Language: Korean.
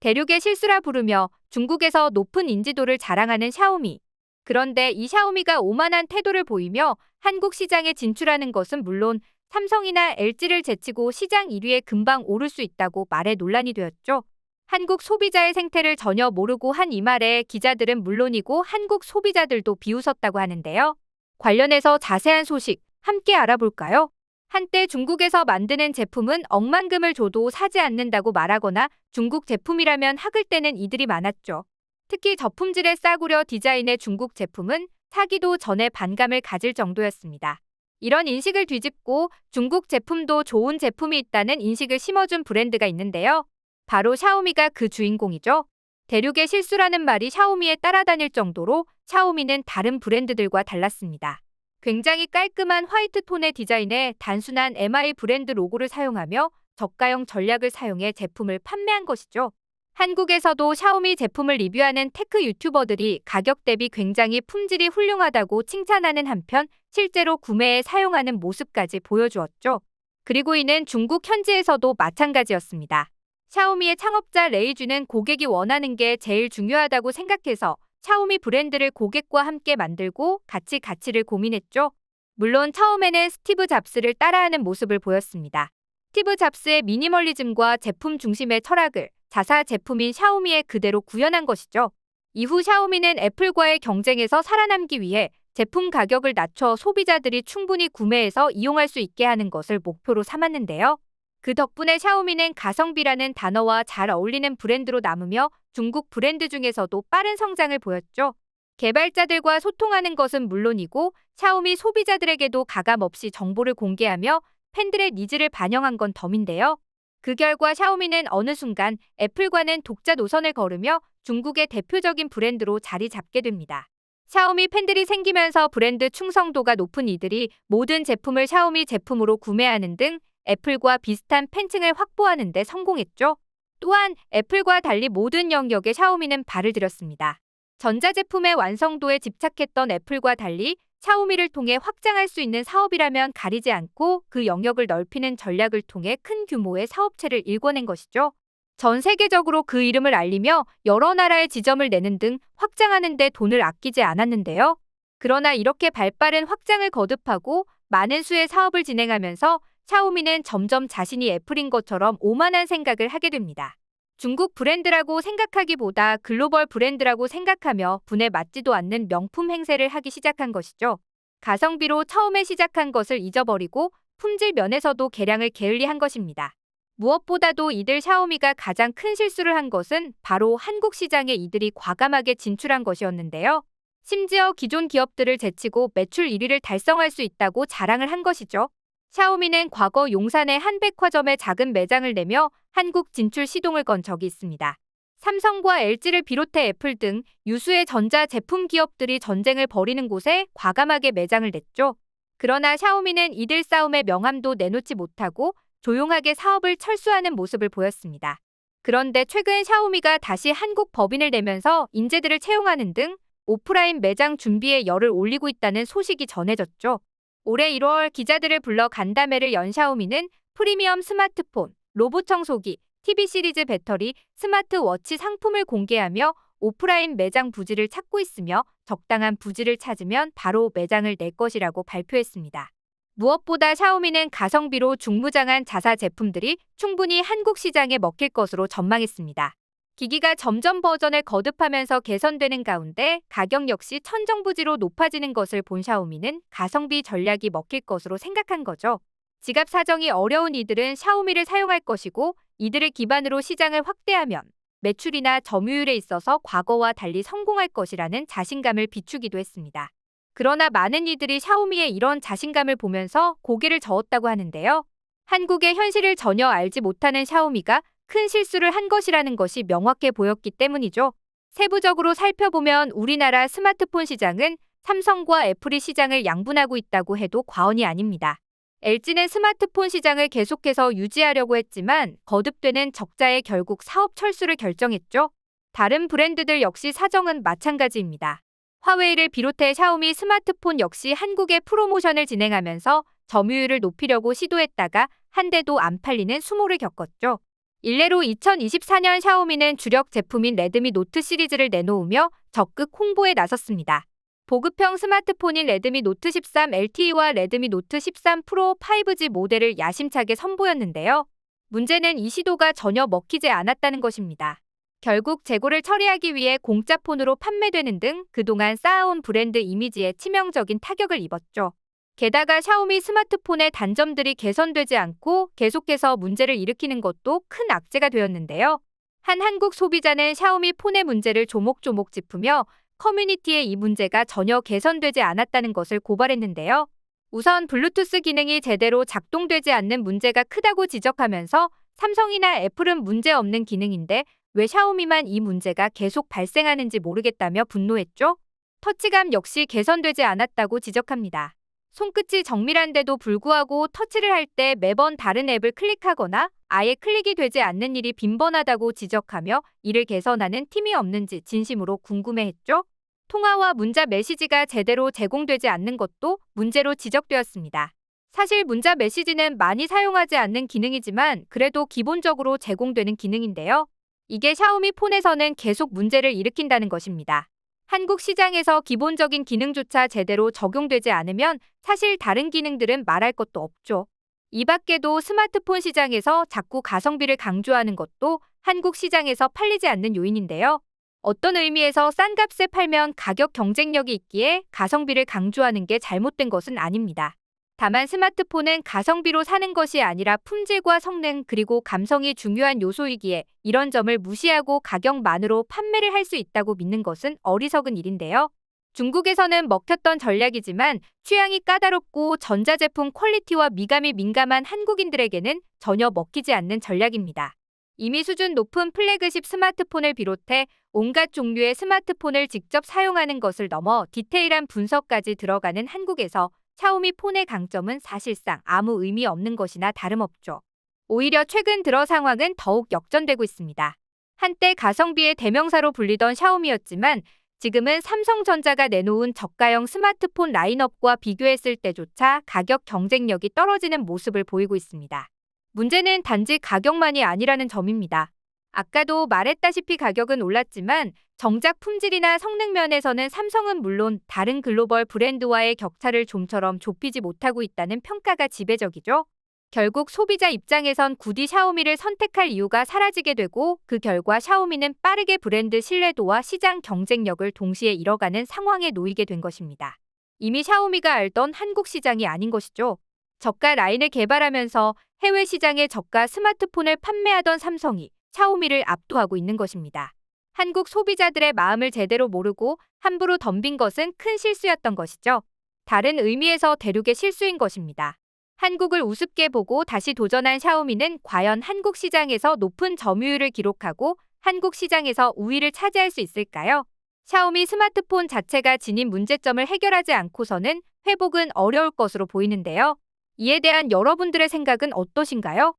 대륙의 실수라 부르며 중국에서 높은 인지도를 자랑하는 샤오미. 그런데 이 샤오미가 오만한 태도를 보이며 한국 시장에 진출하는 것은 물론 삼성이나 LG를 제치고 시장 1위에 금방 오를 수 있다고 말해 논란이 되었죠. 한국 소비자의 생태를 전혀 모르고 한 이 말에 기자들은 물론이고 한국 소비자들도 비웃었다고 하는데요. 관련해서 자세한 소식 함께 알아볼까요? 한때 중국에서 만드는 제품은 억만금을 줘도 사지 않는다고 말하거나 중국 제품이라면 학을 떼는 이들이 많았죠. 특히 저품질의 싸구려 디자인의 중국 제품은 사기도 전에 반감을 가질 정도였습니다. 이런 인식을 뒤집고 중국 제품도 좋은 제품이 있다는 인식을 심어준 브랜드가 있는데요. 바로 샤오미가 그 주인공이죠. 대륙의 실수라는 말이 샤오미에 따라다닐 정도로 샤오미는 다른 브랜드들과 달랐습니다. 굉장히 깔끔한 화이트 톤의 디자인에 단순한 MI 브랜드 로고를 사용하며 저가형 전략을 사용해 제품을 판매한 것이죠. 한국에서도 샤오미 제품을 리뷰하는 테크 유튜버들이 가격 대비 굉장히 품질이 훌륭하다고 칭찬하는 한편 실제로 구매에 사용하는 모습까지 보여주었죠. 그리고 이는 중국 현지에서도 마찬가지였습니다. 샤오미의 창업자 레이주는 고객이 원하는 게 제일 중요하다고 생각해서 샤오미 브랜드를 고객과 함께 만들고 같이 가치를 고민했죠. 물론 처음에는 스티브 잡스를 따라하는 모습을 보였습니다. 스티브 잡스의 미니멀리즘과 제품 중심의 철학을 자사 제품인 샤오미에 그대로 구현한 것이죠. 이후 샤오미는 애플과의 경쟁에서 살아남기 위해 제품 가격을 낮춰 소비자들이 충분히 구매해서 이용할 수 있게 하는 것을 목표로 삼았는데요. 그 덕분에 샤오미는 가성비라는 단어와 잘 어울리는 브랜드로 남으며 중국 브랜드 중에서도 빠른 성장을 보였죠. 개발자들과 소통하는 것은 물론이고 샤오미 소비자들에게도 가감없이 정보를 공개하며 팬들의 니즈를 반영한 건 덤인데요. 그 결과 샤오미는 어느 순간 애플과는 독자 노선을 걸으며 중국의 대표적인 브랜드로 자리 잡게 됩니다. 샤오미 팬들이 생기면서 브랜드 충성도가 높은 이들이 모든 제품을 샤오미 제품으로 구매하는 등 애플과 비슷한 팬층을 확보하는 데 성공했죠. 또한 애플과 달리 모든 영역에 샤오미는 발을 들였습니다. 전자제품의 완성도에 집착했던 애플과 달리 샤오미를 통해 확장할 수 있는 사업이라면 가리지 않고 그 영역을 넓히는 전략을 통해 큰 규모의 사업체를 일궈낸 것이죠. 전 세계적으로 그 이름을 알리며 여러 나라에 지점을 내는 등 확장하는 데 돈을 아끼지 않았는데요. 그러나 이렇게 발빠른 확장을 거듭하고 많은 수의 사업을 진행하면서 샤오미는 점점 자신이 애플인 것처럼 오만한 생각을 하게 됩니다. 중국 브랜드라고 생각하기보다 글로벌 브랜드라고 생각하며 분에 맞지도 않는 명품 행세를 하기 시작한 것이죠. 가성비로 처음에 시작한 것을 잊어버리고 품질 면에서도 개량을 게을리한 것입니다. 무엇보다도 이들 샤오미가 가장 큰 실수를 한 것은 바로 한국 시장에 이들이 과감하게 진출한 것이었는데요. 심지어 기존 기업들을 제치고 매출 1위를 달성할 수 있다고 자랑을 한 것이죠. 샤오미는 과거 용산의 한 백화점에 작은 매장을 내며 한국 진출 시동을 건 적이 있습니다. 삼성과 LG를 비롯해 애플 등 유수의 전자제품 기업들이 전쟁을 벌이는 곳에 과감하게 매장을 냈죠. 그러나 샤오미는 이들 싸움에 명함도 내놓지 못하고 조용하게 사업을 철수하는 모습을 보였습니다. 그런데 최근 샤오미가 다시 한국 법인을 내면서 인재들을 채용하는 등 오프라인 매장 준비에 열을 올리고 있다는 소식이 전해졌죠. 올해 1월 기자들을 불러 간담회를 연 샤오미는 프리미엄 스마트폰, 로봇 청소기, TV 시리즈 배터리, 스마트워치 상품을 공개하며 오프라인 매장 부지를 찾고 있으며 적당한 부지를 찾으면 바로 매장을 낼 것이라고 발표했습니다. 무엇보다 샤오미는 가성비로 중무장한 자사 제품들이 충분히 한국 시장에 먹힐 것으로 전망했습니다. 기기가 점점 버전을 거듭하면서 개선되는 가운데 가격 역시 천정부지로 높아지는 것을 본 샤오미는 가성비 전략이 먹힐 것으로 생각한 거죠. 지갑 사정이 어려운 이들은 샤오미를 사용할 것이고 이들을 기반으로 시장을 확대하면 매출이나 점유율에 있어서 과거와 달리 성공할 것이라는 자신감을 비추기도 했습니다. 그러나 많은 이들이 샤오미의 이런 자신감을 보면서 고개를 저었다고 하는데요. 한국의 현실을 전혀 알지 못하는 샤오미가 큰 실수를 한 것이라는 것이 명확해 보였기 때문이죠. 세부적으로 살펴보면 우리나라 스마트폰 시장은 삼성과 애플이 시장을 양분하고 있다고 해도 과언이 아닙니다. LG는 스마트폰 시장을 계속해서 유지하려고 했지만 거듭되는 적자에 결국 사업 철수를 결정했죠. 다른 브랜드들 역시 사정은 마찬가지입니다. 화웨이를 비롯해 샤오미 스마트폰 역시 한국에 프로모션을 진행하면서 점유율을 높이려고 시도했다가 한 대도 안 팔리는 수모를 겪었죠. 일례로 2024년 샤오미는 주력 제품인 레드미 노트 시리즈를 내놓으며 적극 홍보에 나섰습니다. 보급형 스마트폰인 레드미 노트 13 LTE와 레드미 노트 13 프로 5G 모델을 야심차게 선보였는데요. 문제는 이 시도가 전혀 먹히지 않았다는 것입니다. 결국 재고를 처리하기 위해 공짜 폰으로 판매되는 등 그동안 쌓아온 브랜드 이미지에 치명적인 타격을 입었죠. 게다가 샤오미 스마트폰의 단점들이 개선되지 않고 계속해서 문제를 일으키는 것도 큰 악재가 되었는데요. 한 한국 소비자는 샤오미 폰의 문제를 조목조목 짚으며 커뮤니티에 이 문제가 전혀 개선되지 않았다는 것을 고발했는데요. 우선 블루투스 기능이 제대로 작동되지 않는 문제가 크다고 지적하면서 삼성이나 애플은 문제 없는 기능인데 왜 샤오미만 이 문제가 계속 발생하는지 모르겠다며 분노했죠. 터치감 역시 개선되지 않았다고 지적합니다. 손끝이 정밀한데도 불구하고 터치를 할 때 매번 다른 앱을 클릭하거나 아예 클릭이 되지 않는 일이 빈번하다고 지적하며 이를 개선하는 팀이 없는지 진심으로 궁금해했죠. 통화와 문자 메시지가 제대로 제공되지 않는 것도 문제로 지적되었습니다. 사실 문자 메시지는 많이 사용하지 않는 기능이지만 그래도 기본적으로 제공되는 기능인데요. 이게 샤오미 폰에서는 계속 문제를 일으킨다는 것입니다. 한국 시장에서 기본적인 기능조차 제대로 적용되지 않으면 사실 다른 기능들은 말할 것도 없죠. 이 밖에도 스마트폰 시장에서 자꾸 가성비를 강조하는 것도 한국 시장에서 팔리지 않는 요인인데요. 어떤 의미에서 싼 값에 팔면 가격 경쟁력이 있기에 가성비를 강조하는 게 잘못된 것은 아닙니다. 다만 스마트폰은 가성비로 사는 것이 아니라 품질과 성능 그리고 감성이 중요한 요소이기에 이런 점을 무시하고 가격만으로 판매를 할 수 있다고 믿는 것은 어리석은 일인데요. 중국에서는 먹혔던 전략이지만 취향이 까다롭고 전자제품 퀄리티와 미감이 민감한 한국인들에게는 전혀 먹히지 않는 전략입니다. 이미 수준 높은 플래그십 스마트폰을 비롯해 온갖 종류의 스마트폰을 직접 사용하는 것을 넘어 디테일한 분석까지 들어가는 한국에서 샤오미 폰의 강점은 사실상 아무 의미 없는 것이나 다름없죠. 오히려 최근 들어 상황은 더욱 역전되고 있습니다. 한때 가성비의 대명사로 불리던 샤오미였지만 지금은 삼성전자가 내놓은 저가형 스마트폰 라인업과 비교했을 때조차 가격 경쟁력이 떨어지는 모습을 보이고 있습니다. 문제는 단지 가격만이 아니라는 점입니다. 아까도 말했다시피 가격은 올랐지만 정작 품질이나 성능 면에서는 삼성은 물론 다른 글로벌 브랜드와의 격차를 좀처럼 좁히지 못하고 있다는 평가가 지배적이죠. 결국 소비자 입장에선 굳이 샤오미를 선택할 이유가 사라지게 되고 그 결과 샤오미는 빠르게 브랜드 신뢰도와 시장 경쟁력을 동시에 잃어가는 상황에 놓이게 된 것입니다. 이미 샤오미가 알던 한국 시장이 아닌 것이죠. 저가 라인을 개발하면서 해외 시장에 저가 스마트폰을 판매하던 삼성이 샤오미를 압도하고 있는 것입니다. 한국 소비자들의 마음을 제대로 모르고 함부로 덤빈 것은 큰 실수였던 것이죠. 다른 의미에서 대륙의 실수인 것입니다. 한국을 우습게 보고 다시 도전한 샤오미는 과연 한국 시장에서 높은 점유율을 기록하고 한국 시장에서 우위를 차지할 수 있을까요? 샤오미 스마트폰 자체가 지닌 문제점을 해결하지 않고서는 회복은 어려울 것으로 보이는데요. 이에 대한 여러분들의 생각은 어떠신가요?